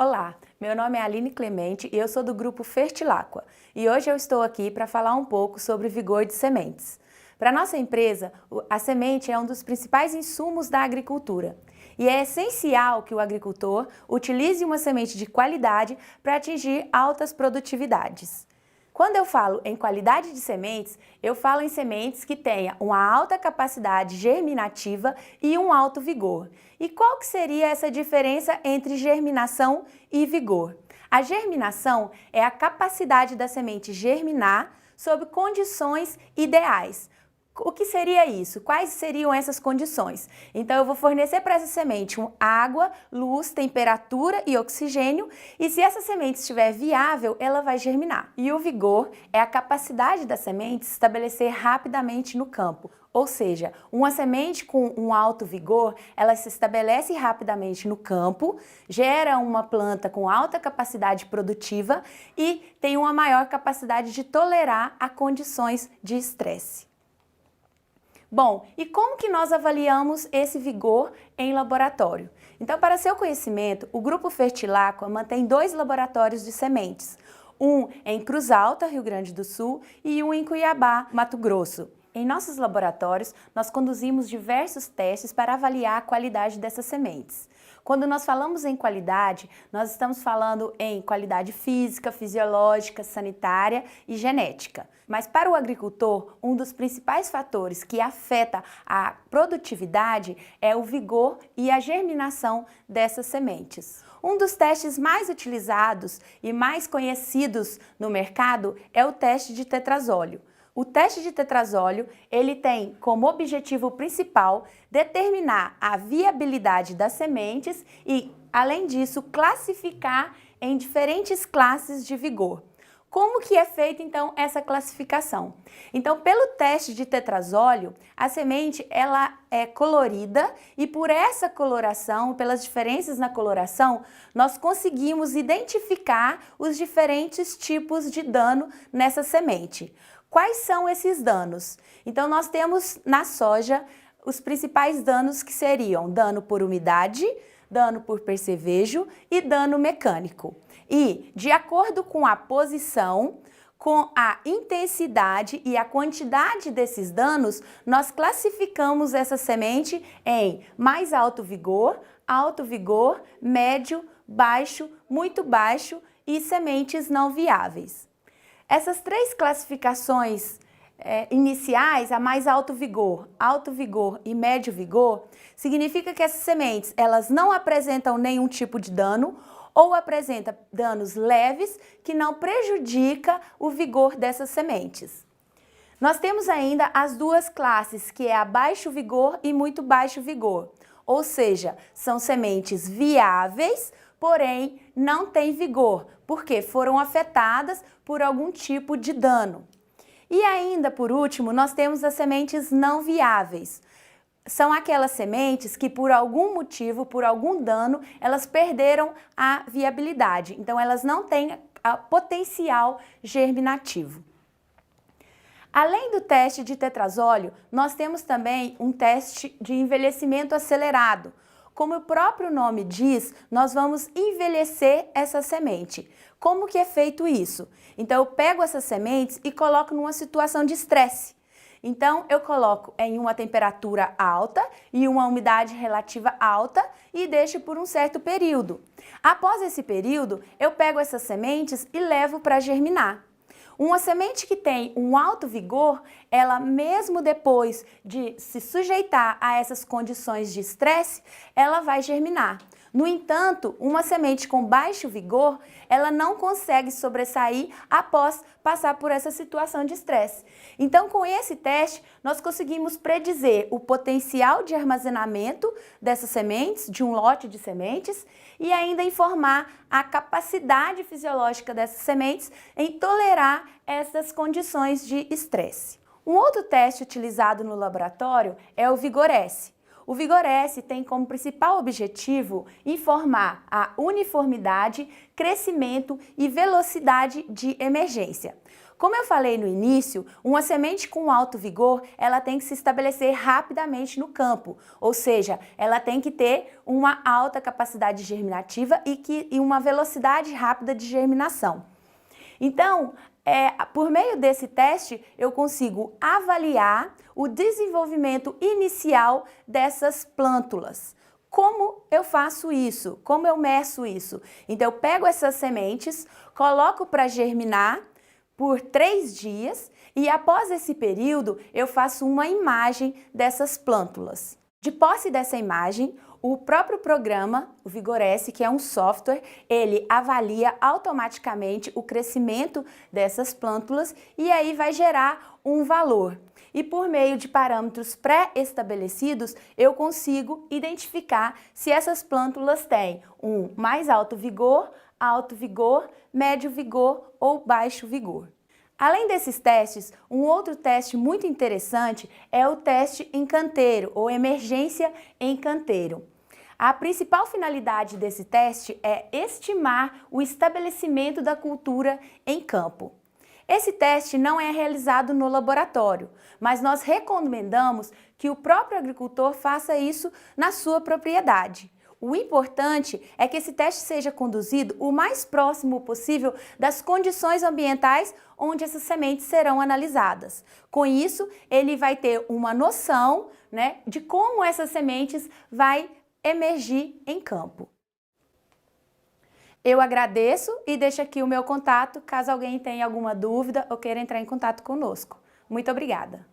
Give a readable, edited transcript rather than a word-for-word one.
Olá, meu nome é Aline Clemente e eu sou do grupo Fertilaqua. E hoje eu estou aqui para falar um pouco sobre o vigor de sementes. Para nossa empresa, a semente é um dos principais insumos da agricultura. E é essencial que o agricultor utilize uma semente de qualidade para atingir altas produtividades. Quando eu falo em qualidade de sementes, eu falo em sementes que tenham uma alta capacidade germinativa e um alto vigor. E qual que seria essa diferença entre germinação e vigor? A germinação é a capacidade da semente germinar sob condições ideais. O que seria isso? Quais seriam essas condições? Então eu vou fornecer para essa semente água, luz, temperatura e oxigênio, e se essa semente estiver viável, ela vai germinar. E o vigor é a capacidade da semente se estabelecer rapidamente no campo. Ou seja, uma semente com um alto vigor, ela se estabelece rapidamente no campo, gera uma planta com alta capacidade produtiva e tem uma maior capacidade de tolerar a condições de estresse. Bom, e como que nós avaliamos esse vigor em laboratório? Então, para seu conhecimento, o Grupo Fertilaqua mantém 2 laboratórios de sementes, um em Cruz Alta, Rio Grande do Sul, e um em Cuiabá, Mato Grosso. Em nossos laboratórios, nós conduzimos diversos testes para avaliar a qualidade dessas sementes. Quando nós falamos em qualidade, nós estamos falando em qualidade física, fisiológica, sanitária e genética. Mas para o agricultor, um dos principais fatores que afeta a produtividade é o vigor e a germinação dessas sementes. Um dos testes mais utilizados e mais conhecidos no mercado é o teste de tetrazóleo. O teste de tetrazóleo, ele tem como objetivo principal determinar a viabilidade das sementes e, além disso, classificar em diferentes classes de vigor. Como que é feita, então, essa classificação? Então, pelo teste de tetrazóleo, a semente ela é colorida e por essa coloração, pelas diferenças na coloração, nós conseguimos identificar os diferentes tipos de dano nessa semente. Quais são esses danos? Então, nós temos na soja os principais danos que seriam dano por umidade, dano por percevejo e dano mecânico. E, de acordo com a posição, com a intensidade e a quantidade desses danos, nós classificamos essa semente em mais alto vigor, médio, baixo, muito baixo e sementes não viáveis. Essas 3 classificações iniciais, a mais alto vigor e médio vigor, significa que essas sementes elas não apresentam nenhum tipo de dano ou apresentam danos leves que não prejudica o vigor dessas sementes. Nós temos ainda as 2 classes, que é a baixo vigor e muito baixo vigor, ou seja, são sementes viáveis, porém não têm vigor, porque foram afetadas por algum tipo de dano. E ainda, por último, nós temos as sementes não viáveis. São aquelas sementes que por algum motivo, por algum dano, elas perderam a viabilidade. Então, elas não têm potencial germinativo. Além do teste de tetrazóleo, nós temos também um teste de envelhecimento acelerado. Como o próprio nome diz, nós vamos envelhecer essa semente. Como que é feito isso? Então, eu pego essas sementes e coloco numa situação de estresse. Então, eu coloco em uma temperatura alta e uma umidade relativa alta e deixo por um certo período. Após esse período, eu pego essas sementes e levo para germinar. Uma semente que tem um alto vigor, ela mesmo depois de se sujeitar a essas condições de estresse, ela vai germinar. No entanto, uma semente com baixo vigor, ela não consegue sobressair após passar por essa situação de estresse. Então, com esse teste, nós conseguimos predizer o potencial de armazenamento dessas sementes, de um lote de sementes, e ainda informar a capacidade fisiológica dessas sementes em tolerar essas condições de estresse. Um outro teste utilizado no laboratório é o Vigor-S. O Vigor-S tem como principal objetivo informar a uniformidade, crescimento e velocidade de emergência. Como eu falei no início, uma semente com alto vigor, ela tem que se estabelecer rapidamente no campo, ou seja, ela tem que ter uma alta capacidade germinativa e uma velocidade rápida de germinação. Então, por meio desse teste, eu consigo avaliar o desenvolvimento inicial dessas plântulas. Como eu faço isso? Como eu meço isso? Então, eu pego essas sementes, coloco para germinar por 3 dias e após esse período eu faço uma imagem dessas plântulas. De posse dessa imagem, o próprio programa, o Vigorece, que é um software, ele avalia automaticamente o crescimento dessas plântulas e aí vai gerar um valor. E por meio de parâmetros pré-estabelecidos, eu consigo identificar se essas plântulas têm um mais alto vigor, médio vigor ou baixo vigor. Além desses testes, um outro teste muito interessante é o teste em canteiro ou emergência em canteiro. A principal finalidade desse teste é estimar o estabelecimento da cultura em campo. Esse teste não é realizado no laboratório, mas nós recomendamos que o próprio agricultor faça isso na sua propriedade. O importante é que esse teste seja conduzido o mais próximo possível das condições ambientais onde essas sementes serão analisadas. Com isso, ele vai ter uma noção, de como essas sementes vai emergir em campo. Eu agradeço e deixo aqui o meu contato caso alguém tenha alguma dúvida ou queira entrar em contato conosco. Muito obrigada!